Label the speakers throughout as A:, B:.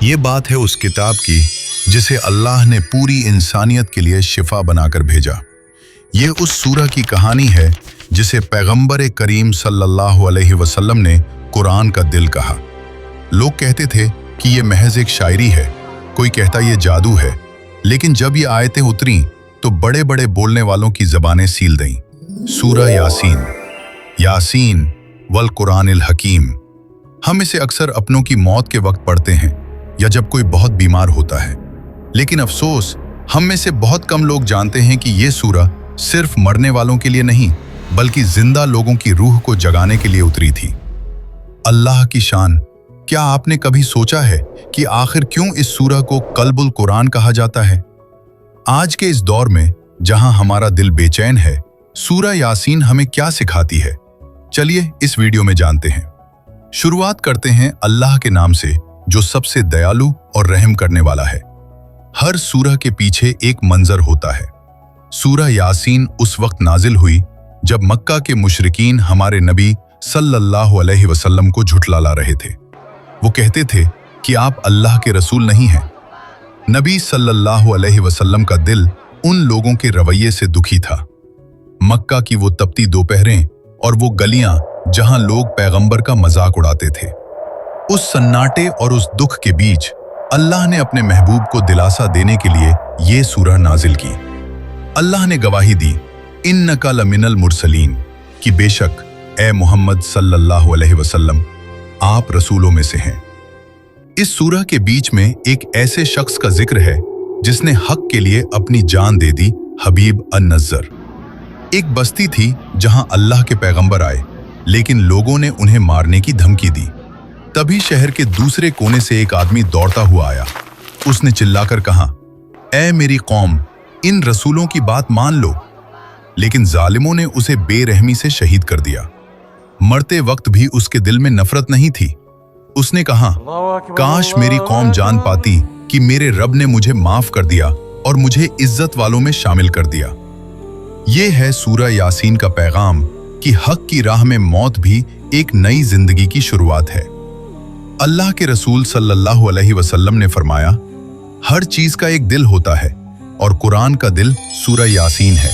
A: ये बात है उस किताब की जिसे अल्लाह ने पूरी इंसानियत के लिए शिफा बनाकर भेजा। ये उस सूरह की कहानी है जिसे पैगंबर करीम सल्लल्लाहु अलैहि वसल्लम ने कुरान का दिल कहा। लोग कहते थे कि ये महज एक शायरी है, कोई कहता ये जादू है, लेकिन जब ये आयतें उतरी तो बड़े बड़े बोलने वालों की जबानें सील गईं। सूरह यासीन, यासीन वल कुरानिल हकीम। हम इसे अक्सर अपनों की मौत के वक्त पढ़ते हैं या जब कोई बहुत बीमार होता है, लेकिन अफसोस हम में से बहुत कम लोग जानते हैं कि ये सूरह सिर्फ मरने वालों के लिए नहीं बल्कि जिंदा लोगों की रूह को जगाने के लिए उतरी थी। अल्लाह की शान। क्या आपने कभी सोचा है कि आखिर क्यों इस सूरह को कल्बुल कुरान कहा जाता है? आज के इस दौर में जहां हमारा दिल बेचैन है, सूरह यासीन हमें क्या सिखाती है? चलिए इस वीडियो में जानते हैं। शुरुआत करते हैं अल्लाह के नाम से जो सबसे दयालु और रहम करने वाला है। हर सूरह के पीछे एक मंजर होता है। सूरह यासीन उस वक्त नाजिल हुई जब मक्का के मुशरिकीन हमारे नबी सल्लल्लाहु अलैहि वसल्लम को झुठला रहे थे। वो कहते थे कि आप अल्लाह के रसूल नहीं हैं। नबी सल्लल्लाहु अलैहि वसल्लम का दिल उन लोगों के रवैये से दुखी था। मक्का की वो तपती दोपहरें और वो गलियां जहां लोग पैगंबर का मजाक उड़ाते थे। उस सन्नाटे और उस दुख के बीच अल्लाह ने अपने महबूब को दिलासा देने के लिए ये सूरह नाजिल की। अल्लाह ने गवाही दी, इन्नका लमिनल मुरसलीन, कि बेशक ए मोहम्मद सल्लल्लाहु अलैहि वसल्लम आप रसूलों में से हैं। इस सूरह के बीच में एक ऐसे शख्स का जिक्र है जिसने हक के लिए अपनी जान दे दी, हबीब अन-नज़्ज़र। एक बस्ती थी जहां अल्लाह के पैगंबर आए, लेकिन लोगों ने उन्हें मारने की धमकी दी। तभी शहर के दूसरे कोने से एक आदमी दौड़ता हुआ आया। उसने चिल्लाकर कहा, ऐ मेरी कौम, इन रसूलों की बात मान लो। लेकिन जालिमों ने उसे बेरहमी से शहीद कर दिया। मरते वक्त भी उसके दिल में नफरत नहीं थी। उसने कहा, काश मेरी कौम जान पाती कि मेरे रब ने मुझे माफ कर दिया और मुझे इज्जत वालों में शामिल कर दिया। ये है सूरह यासीन का पैगाम कि हक की राह में मौत भी एक नई जिंदगी की शुरुआत है। अल्लाह के रसूल सल्लल्लाहु अलैहि वसल्लम ने फरमाया, हर चीज का एक दिल होता है और कुरान का दिल सूरह यासीन है।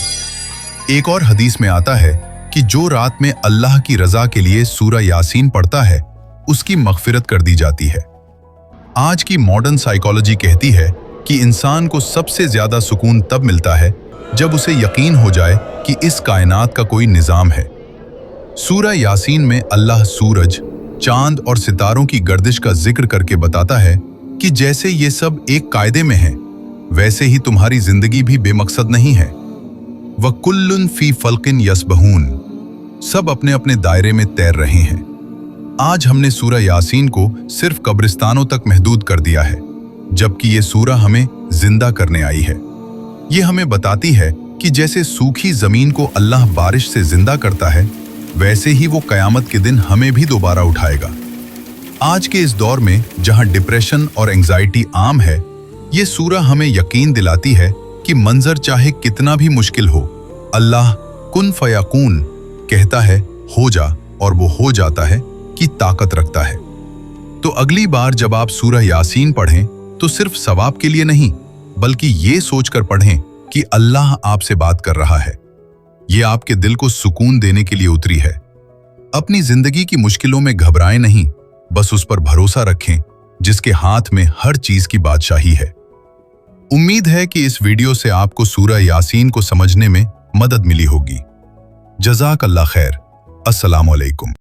A: एक और हदीस में आता है कि जो रात में अल्लाह की रजा के लिए सूरह यासीन पढ़ता है उसकी मगफिरत कर दी जाती है। आज की मॉडर्न साइकोलॉजी कहती है कि इंसान को सबसे ज्यादा सुकून तब मिलता है जब उसे यकीन हो जाए कि इस कायनात का कोई निजाम है। सूरह यासीन में अल्लाह सूरज, चांद और सितारों की गर्दिश का जिक्र करके बताता है कि जैसे ये सब एक कायदे में है, वैसे ही तुम्हारी जिंदगी भी बेमकसद नहीं है। वकुल्लुन फी फल्किन यसबहून, सब अपने अपने दायरे में तैर रहे हैं। आज हमने सूरह यासीन को सिर्फ कब्रिस्तानों तक महदूद कर दिया है, जबकि ये सूरह हमें जिंदा करने आई है। ये हमें बताती है कि जैसे सूखी जमीन को अल्लाह बारिश से जिंदा करता है, वैसे ही वो कयामत के दिन हमें भी दोबारा उठाएगा। आज के इस दौर में जहां डिप्रेशन और एंजाइटी आम है, ये सूरह हमें यकीन दिलाती है कि मंजर चाहे कितना भी मुश्किल हो, अल्लाह कुन फयाकून कहता है हो जा, और वो हो जाता है की ताकत रखता है। तो अगली बार जब आप सूरह यासीन पढ़ें तो सिर्फ सवाब के लिए नहीं बल्कि ये सोचकर पढ़ें कि अल्लाह आपसे बात कर रहा है। ये आपके दिल को सुकून देने के लिए उतरी है। अपनी जिंदगी की मुश्किलों में घबराएं नहीं, बस उस पर भरोसा रखें जिसके हाथ में हर चीज की बादशाही है। उम्मीद है कि इस वीडियो से आपको सूरह यासीन को समझने में मदद मिली होगी। जज़ाक अल्लाह खैर। अस्सलामु अलैकुम।